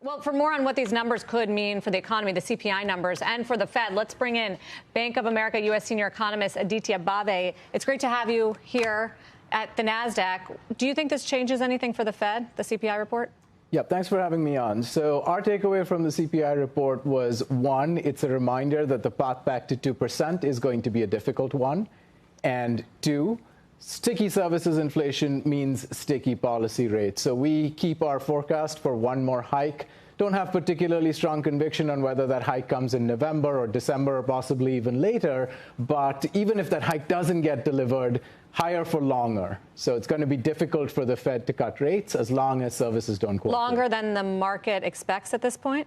Well, for more on what these numbers could mean for the economy, the CPI numbers, and for the Fed, let's bring in Bank of America U.S. senior economist Aditya Bhave. It's great to have you here at the NASDAQ. Do you think this changes anything for the Fed, the CPI report? Yep, thanks for having me on. So our takeaway from the CPI report was, one, it's a reminder that the path back to 2% is going to be a difficult one. And two, sticky services inflation means sticky policy rates. So we keep our forecast for one more hike. Don't have particularly strong conviction on whether that hike comes in November or December or possibly even later. But even if that hike doesn't get delivered, higher for longer. So it's going to be difficult for the Fed to cut rates as long as services don't cooperate. Longer than the market expects at this point?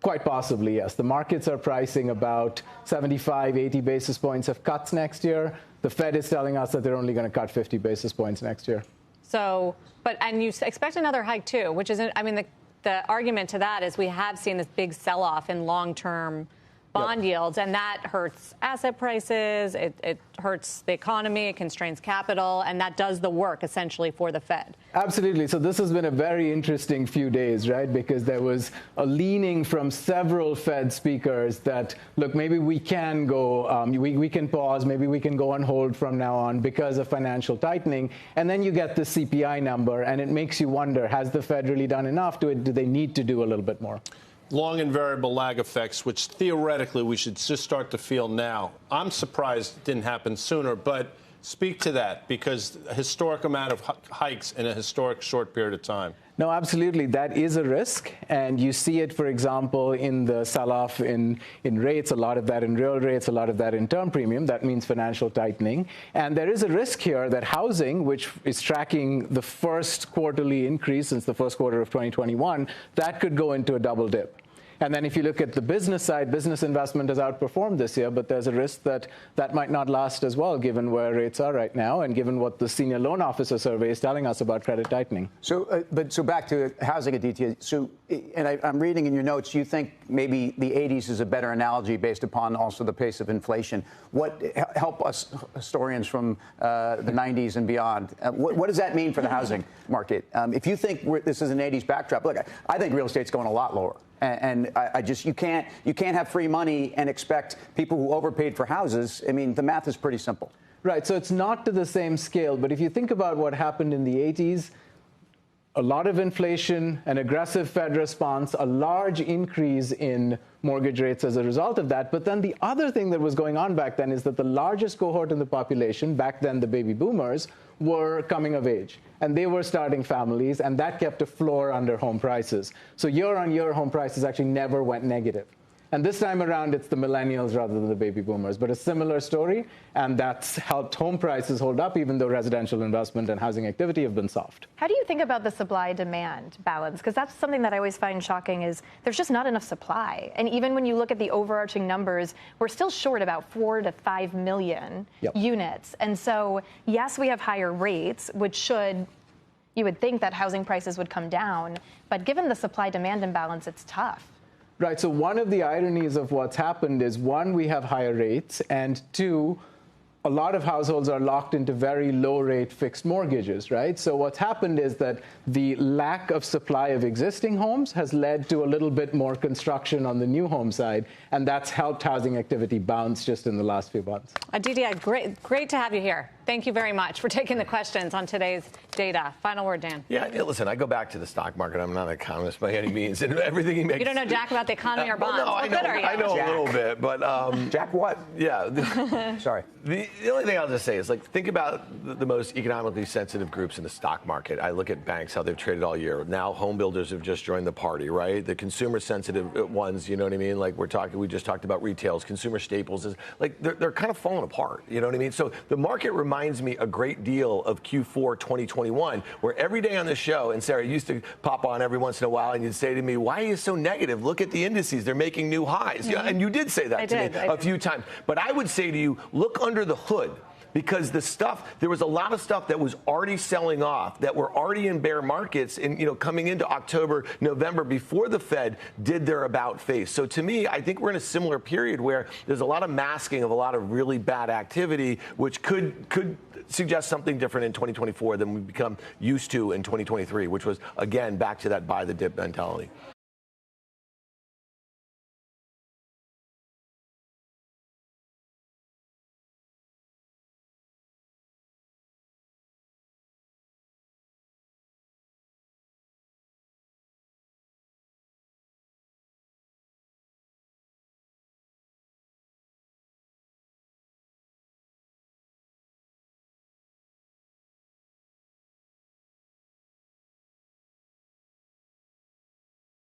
Quite possibly, yes. The markets are pricing about 75, 80 basis points of cuts next year. The Fed is telling us that they're only going to cut 50 basis points next year. So, and you expect another hike too, which is, I mean, the argument to that is we have seen this big sell-off in long-term bond yields, and that hurts asset prices, it hurts the economy, it constrains capital, and that does the work, essentially, for the Fed. Absolutely. So this has been a very interesting few days, right? Because there was a leaning from several Fed speakers that, look, maybe we can go, we can pause, maybe we can go on hold from now on because of financial tightening. And then you get the CPI number, and it makes you wonder, has the Fed really done enough? Do they need to do a little bit more? Long and variable lag effects, which theoretically we should just start to feel now. I'm surprised it didn't happen sooner, but speak to that, because a historic amount of hikes in a historic short period of time. No, absolutely. That is a risk. And you see it, for example, in the sell-off in rates, a lot of that in real rates, a lot of that in term premium. That means financial tightening. And there is a risk here that housing, which is tracking the first quarterly increase since the first quarter of 2021, that could go into a double dip. And then if you look at the business side, business investment has outperformed this year, but there's a risk that that might not last as well, given where rates are right now and given what the senior loan officer survey is telling us about credit tightening. So, so back to housing, Aditya. So, and I'm reading in your notes, you think maybe the 80s is a better analogy based upon also the pace of inflation. Help us historians from the 90s and beyond. What does that mean for the housing market? If you think this is an 80s backdrop, look, I think real estate's going a lot lower. And I just, you can't have free money and expect people who overpaid for houses. I mean, the math is pretty simple. Right. So it's not to the same scale. But if you think about what happened in the 80s, a lot of inflation, an aggressive Fed response, a large increase in mortgage rates as a result of that. But then the other thing that was going on back then is that the largest cohort in the population, back then the baby boomers, were coming of age. And they were starting families, and that kept a floor under home prices. So year-on-year, home prices actually never went negative. And this time around, it's the millennials rather than the baby boomers. But a similar story, and that's helped home prices hold up, even though residential investment and housing activity have been soft. How do you think about the supply-demand balance? Because that's something that I always find shocking is there's just not enough supply. And even when you look at the overarching numbers, we're still short about 4 to 5 million units. And so, yes, we have higher rates, which should, you would think that housing prices would come down. But given the supply-demand imbalance, it's tough. Right. So one of the ironies of what's happened is, one, we have higher rates, and two, a lot of households are locked into very low-rate fixed mortgages, right? So what's happened is that the lack of supply of existing homes has led to a little bit more construction on the new home side, and that's helped housing activity bounce just in the last few months. Aditya, great to have you here. Thank you very much for taking the questions on today's data. Final word, Dan. Yeah, listen, I go back to the stock market. I'm not an economist by any means, and everything he makes. You don't know jack about the economy or bonds. Well, no, I know a little bit, but Jack, what? Yeah. Sorry. The only thing I'll just say is, like, think about the most economically sensitive groups in the stock market. I look at banks, how they've traded all year. Now home builders have just joined the party, right? The consumer sensitive ones, you know what I mean? Like we just talked about retails, consumer staples, like they're kind of falling apart, you know what I mean? So the market reminds me a great deal of Q4 2021, where every day on the show, and Sarah used to pop on every once in a while, and you'd say to me, why are you so negative? Look at the indices. They're making new highs. Yeah, and you did say that to me a few times. But I would say to you, look under the hood. Because there was a lot of stuff that was already selling off, that were already in bear markets, and coming into October, November, before the Fed did their about face. So to me, I think we're in a similar period where there's a lot of masking of a lot of really bad activity, which could suggest something different in 2024 than we've become used to in 2023, which was, again, back to that buy the dip mentality.